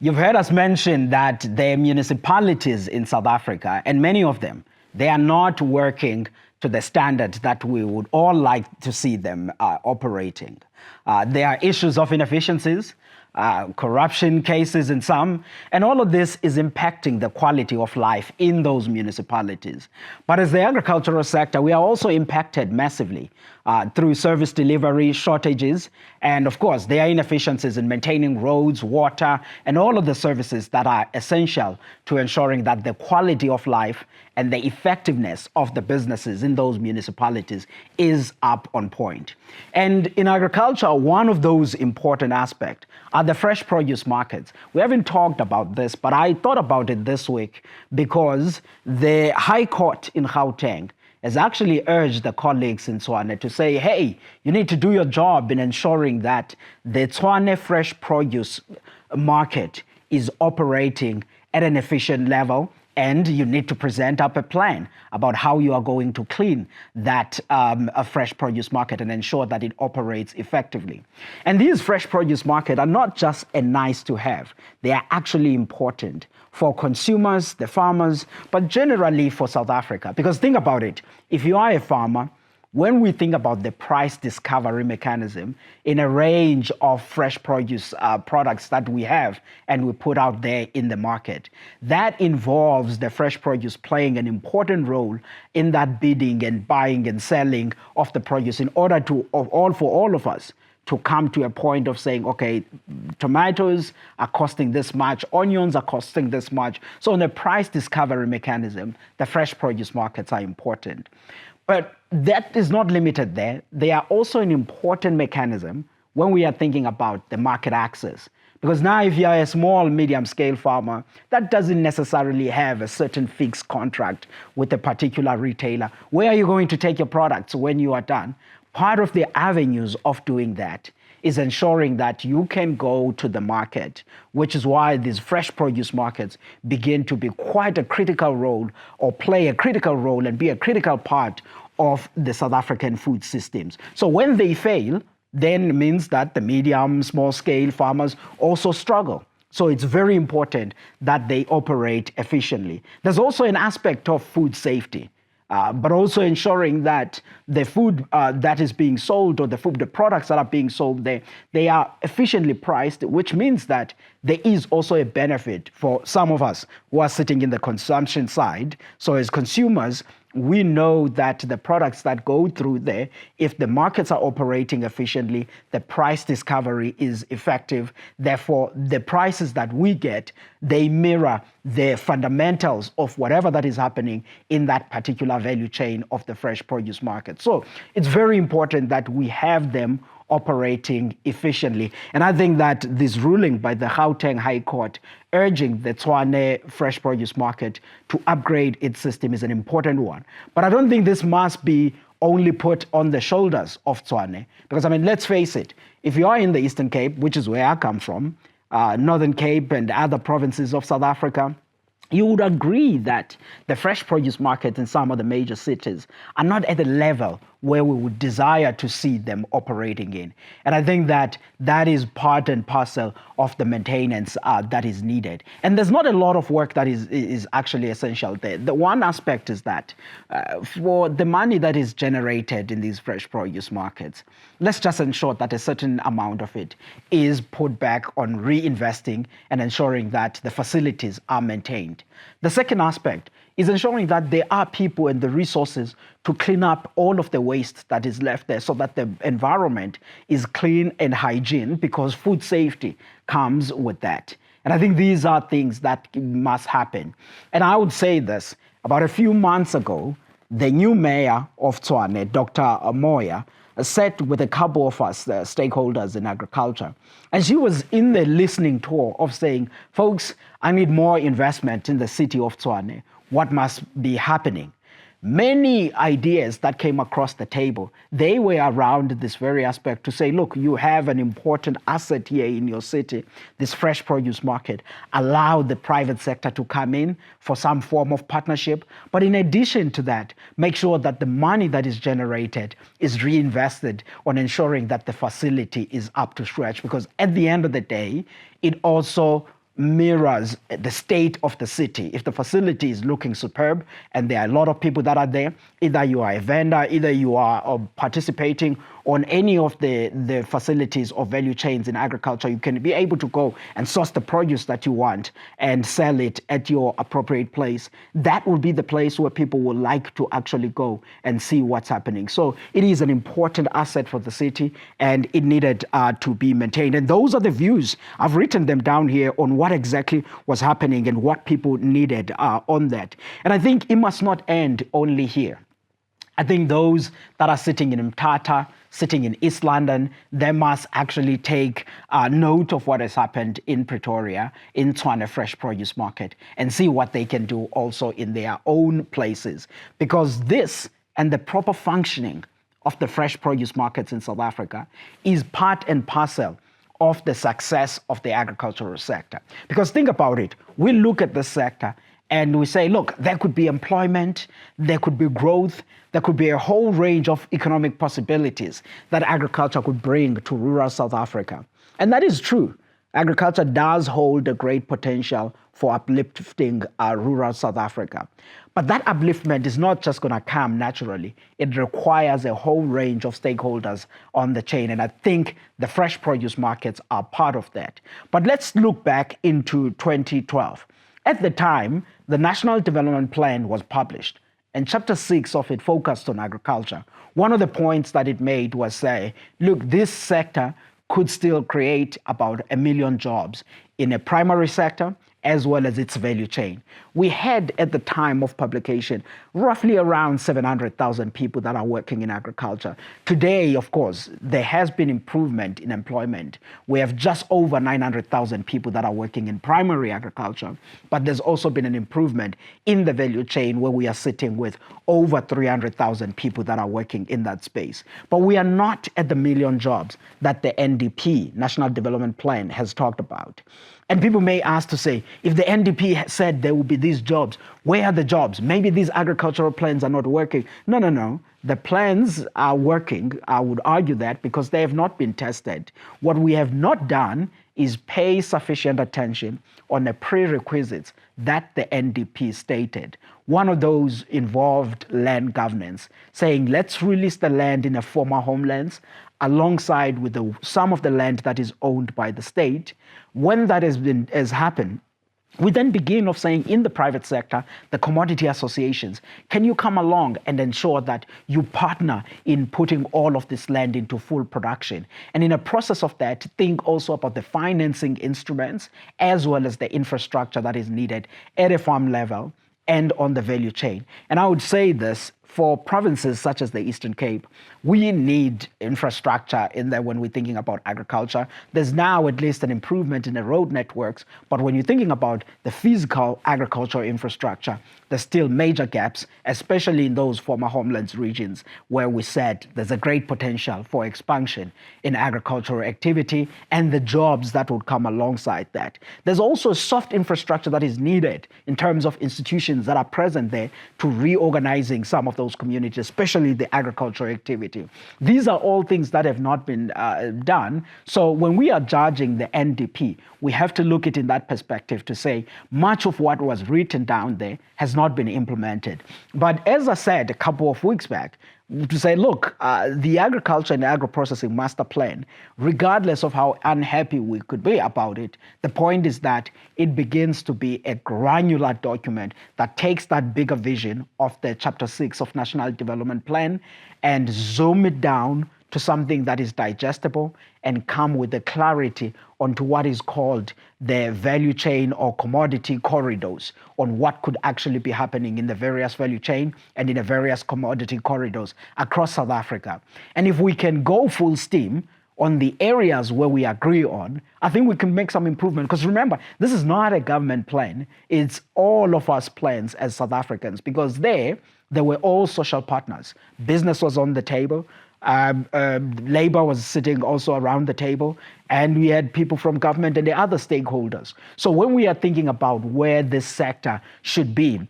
You've heard us mention that the municipalities in South Africa, and many of them, they are not working to the standard that we would all like to see them operating. There are issues of inefficiencies, corruption cases in some, and all of this is impacting the quality of life in those municipalities. But as the agricultural sector, we are also impacted massively through service delivery shortages, and of course, there are inefficiencies in maintaining roads, water, and all of the services that are essential to ensuring that the quality of life and the effectiveness of the businesses in those municipalities is up on point. And in agriculture, one of those important aspects are the fresh produce markets. We haven't talked about this, but I thought about it this week because the High Court in Gauteng has actually urged the colleagues in Tshwane to say, hey, you need to do your job in ensuring that the Tshwane fresh produce market is operating at an efficient level, and you need to present up a plan about how you are going to clean that a fresh produce market and ensure that it operates effectively. And these fresh produce markets are not just a nice to have, they are actually important for consumers, the farmers, but generally for South Africa. Because think about it, if you are a farmer, when we think about the price discovery mechanism in a range of fresh produce products that we have and we put out there in the market, that involves the fresh produce playing an important role in that bidding and buying and selling of the produce in order to, for all of us, to come to a point of saying, okay, tomatoes are costing this much, onions are costing this much. So in the price discovery mechanism, the fresh produce markets are important. But that is not limited there. They are also an important mechanism when we are thinking about the market access. Because now if you are a small, medium-scale farmer, that doesn't necessarily have a certain fixed contract with a particular retailer. Where are you going to take your products when you are done? Part of the avenues of doing that is ensuring that you can go to the market, which is why these fresh produce markets begin to be quite a critical role or play a critical role and be a critical part of the South African food systems. So when they fail, then it means that the medium, small scale farmers also struggle. So it's very important that they operate efficiently. There's also an aspect of food safety. But also ensuring that the food that is being sold or the products that are being sold there, they are efficiently priced, which means that there is also a benefit for some of us who are sitting in the consumption side. So as consumers, we know that the products that go through there, if the markets are operating efficiently, the price discovery is effective. Therefore, the prices that we get, they mirror the fundamentals of whatever that is happening in that particular value chain of the fresh produce market. So it's very important that we have them operating efficiently. And I think that this ruling by the Gauteng High Court urging the Tshwane fresh produce market to upgrade its system is an important one. But I don't think this must be only put on the shoulders of Tshwane. Because, I mean, let's face it, if you are in the Eastern Cape, which is where I come from, Northern Cape and other provinces of South Africa, you would agree that the fresh produce markets in some of the major cities are not at the level where we would desire to see them operating in. And I think that that is part and parcel of the maintenance that is needed. And there's not a lot of work that is actually essential there. The one aspect is that for the money that is generated in these fresh produce markets, let's just ensure that a certain amount of it is put back on reinvesting and ensuring that the facilities are maintained. The second aspect is ensuring that there are people and the resources to clean up all of the waste that is left there so that the environment is clean and hygiene, because food safety comes with that. And I think these are things that must happen. And I would say this, about a few months ago, the new mayor of Tshwane, Dr. Moya, sat with a couple of us, the stakeholders in agriculture. And she was in the listening tour of saying, folks, I need more investment in the city of Tshwane. What must be happening? Many ideas that came across the table, they were around this very aspect to say, look, you have an important asset here in your city, this fresh produce market. Allow the private sector to come in for some form of partnership. But in addition to that, make sure that the money that is generated is reinvested on ensuring that the facility is up to scratch. Because at the end of the day, it also mirrors the state of the city. If the facility is looking superb and there are a lot of people that are there, either you are a vendor, either you are participating on any of the facilities or value chains in agriculture, you can be able to go and source the produce that you want and sell it at your appropriate place. That will be the place where people will like to actually go and see what's happening. So it is an important asset for the city, and it needed to be maintained. And those are the views. I've written them down here on what exactly was happening and what people needed on that. And I think it must not end only here. I think those that are sitting in Mthatha, sitting in East London, they must actually take note of what has happened in Pretoria, in Tshwane Fresh Produce Market, and see what they can do also in their own places. Because this and the proper functioning of the fresh produce markets in South Africa is part and parcel of the success of the agricultural sector. Because think about it, we look at this sector and we say, look, there could be employment, there could be growth, there could be a whole range of economic possibilities that agriculture could bring to rural South Africa. And that is true. Agriculture does hold a great potential for uplifting rural South Africa. But that upliftment is not just going to come naturally. It requires a whole range of stakeholders on the chain. And I think the fresh produce markets are part of that. But let's look back into 2012. At the time, the National Development Plan was published, and Chapter 6 of it focused on agriculture. One of the points that it made was say, look, this sector could still create about 1 million jobs in a primary sector as well as its value chain. We had, at the time of publication, roughly around 700,000 people that are working in agriculture. Today, of course, there has been improvement in employment. We have just over 900,000 people that are working in primary agriculture, but there's also been an improvement in the value chain where we are sitting with over 300,000 people that are working in that space. But we are not at the 1 million jobs that the NDP, National Development Plan, has talked about. And people may ask to say, if the NDP said there will be these jobs, where are the jobs? Maybe these agricultural plans are not working. No. The plans are working. I would argue that because they have not been tested. What we have not done is pay sufficient attention on the prerequisites that the NDP stated. One of those involved land governance, saying let's release the land in a former homelands alongside with some of the land that is owned by the state. When that has happened, we then begin of saying in the private sector, the commodity associations, can you come along and ensure that you partner in putting all of this land into full production? And in a process of that, think also about the financing instruments as well as the infrastructure that is needed at a farm level and on the value chain. And I would say this, for provinces such as the Eastern Cape, we need infrastructure in there when we're thinking about agriculture. There's now at least an improvement in the road networks, but when you're thinking about the physical agricultural infrastructure, there's still major gaps, especially in those former homelands regions where we said there's a great potential for expansion in agricultural activity and the jobs that would come alongside that. There's also soft infrastructure that is needed in terms of institutions that are present there to reorganizing some of those communities, especially the agricultural activity. These are all things that have not been done. So when we are judging the NDP, we have to look at it in that perspective to say much of what was written down there has not been implemented. But as I said a couple of weeks back, to say, look, the agriculture and agro-processing master plan, regardless of how unhappy we could be about it, the point is that it begins to be a granular document that takes that bigger vision of the Chapter 6 of National Development Plan and zoom it down to something that is digestible and come with the clarity onto what is called the value chain or commodity corridors on what could actually be happening in the various value chain and in the various commodity corridors across South Africa. And if we can go full steam on the areas where we agree on, I think we can make some improvement. Because remember, this is not a government plan. It's all of us plans as South Africans, because there were all social partners. Business was on the table. Labor was sitting also around the table, and we had people from government and the other stakeholders. So when we are thinking about where this sector should be,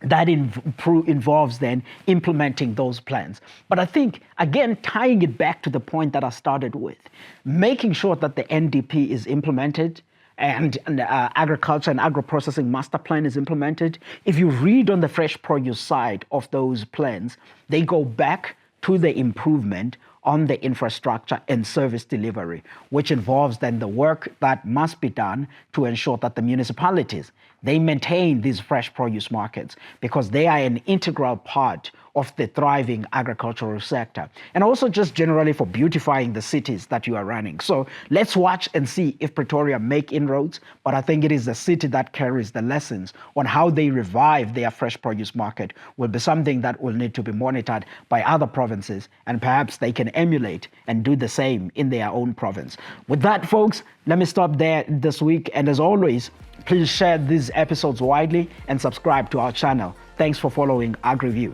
that involves then implementing those plans. But I think, again, tying it back to the point that I started with, making sure that the NDP is implemented, and agriculture and agro-processing master plan is implemented, if you read on the fresh produce side of those plans, they go back to the improvement on the infrastructure and service delivery, which involves then the work that must be done to ensure that the municipalities, they maintain these fresh produce markets because they are an integral part of the thriving agricultural sector, and also just generally for beautifying the cities that you are running. So let's watch and see if Pretoria make inroads, but I think it is the city that carries the lessons on how they revive their fresh produce market will be something that will need to be monitored by other provinces, and perhaps they can emulate and do the same in their own province. With that, folks, let me stop there this week, and as always, please share these episodes widely and subscribe to our channel. Thanks for following AgriView.